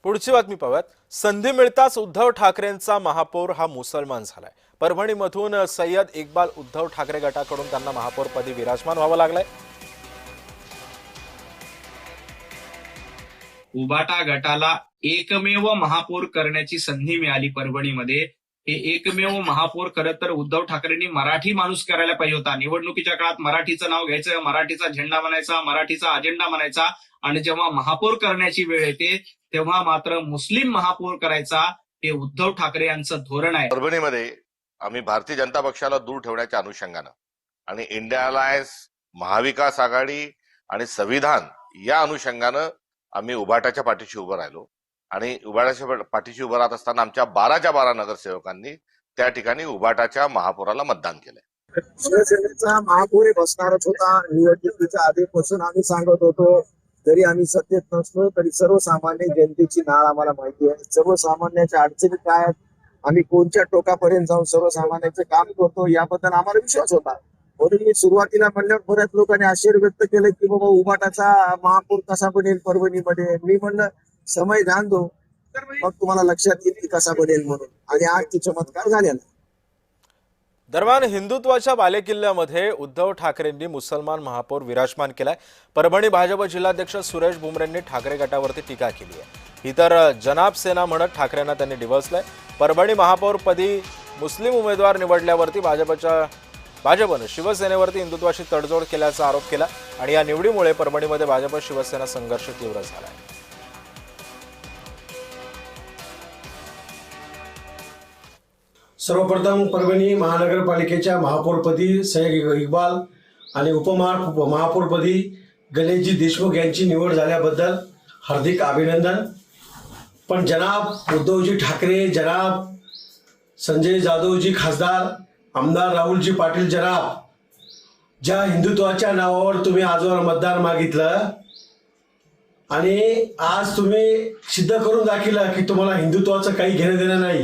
पुढची बातमी पाहूयात। संधी मिळताच उद्धव ठाकरेंचा महापौर हा मुसलमान झालाय। परभणीमधून सय्यद इक्बाल उद्धव ठाकरे गटाकडून त्यांना महापौरपदी विराजमान व्हावं लागलंय। उबाटा गटाला एकमेव महापौर करण्याची संधी मिळाली परभणीमध्ये। हे एकमेव महापौर खरं तर उद्धव ठाकरेंनी मराठी माणूस करायला पाहिजे होता। निवडणुकीच्या काळात मराठीचं नाव घ्यायचं, मराठीचा झेंडा म्हणायचा, मराठीचा अजेंडा म्हणायचा आणि जेव्हा महापौर करण्याची वेळ येते तेव्हा मात्र मुस्लिम महापौर करायचा हे उद्धव ठाकरे यांचं धोरण आहे। परभणीमध्ये आम्ही भारतीय जनता पक्षाला दूर ठेवण्याच्या अनुषंगानं आणि इंडिया अलायन्स, महाविकास आघाडी आणि संविधान या अनुषंगानं आम्ही उबाटाच्या पाठीशी उभं राहिलो आणि उबाटाच्या पाठीशी उभं राहत असताना आमच्या 12च्या 12 नगरसेवकांनी त्या ठिकाणी उबाटाच्या महापौराला मतदान केलंय। शिवसेनेचा महापौर बसणारच होता। निवडणुकीच्या आधीपासून आम्ही सांगत होतो, जरी आम्ही सत्तेत नसलो तरी सर्वसामान्य जनतेची नाळ आम्हाला माहिती आहे। सर्वसामान्यांच्या अडचणी काय आहेत, आम्ही कोणत्या टोकापर्यंत जाऊन सर्वसामान्यांचं काम करतो याबद्दल आम्हाला विश्वास होता। म्हणून मी सुरुवातीला म्हणल्यावर बऱ्याच लोकांनी आश्चर्य व्यक्त केलं की बाबा उबाटाचा महापौर कसा बनेल परभणीमध्ये। मी म्हणलं समय ध्यान दो, मग तुम्हाला लक्षात येईल की कसा बनेल म्हणून, आणि आज ती चमत्कार झालेला। दरम्यान हिंदुत्वाच्या बालेकिल्ल्यामध्ये उद्धव ठाकरेंनी मुसलमान महापौर विराजमान केलाय। परभणी भाजप जिल्हाध्यक्ष सुरेश भुमरेंनी ठाकरे गटावरती टीका केली आहे। ही तर जनाब सेना म्हणत ठाकरेंना त्यांनी डिवचलंय। परभणी महापौरपदी मुस्लिम उमेदवार निवडल्यावरती भाजपनं शिवसेनेवरती हिंदुत्वाशी तडजोड केल्याचा आरोप केला आणि या निवडीमुळे परभणीमध्ये भाजप शिवसेना संघर्ष तीव्र झालाय। सर्वप्रथम परभणी महानगरपालिकेच्या महापौरपदी सय्यद इक्बाल आणि उपमहापौरपदी गणेशजी देशमुख यांची निवड झाल्याबद्दल हार्दिक अभिनंदन। पण जनाब उद्धवजी ठाकरे, जनाब संजय जाधवजी खासदार, आमदार राहुलजी पाटील जनाब, ज्या हिंदुत्वाच्या नावावर तुम्ही आजवर मतदान मागितलं आणि आज तुम्ही सिद्ध करून दाखवलं की तुम्हाला हिंदुत्वाचं काही घेणं देणं नाही,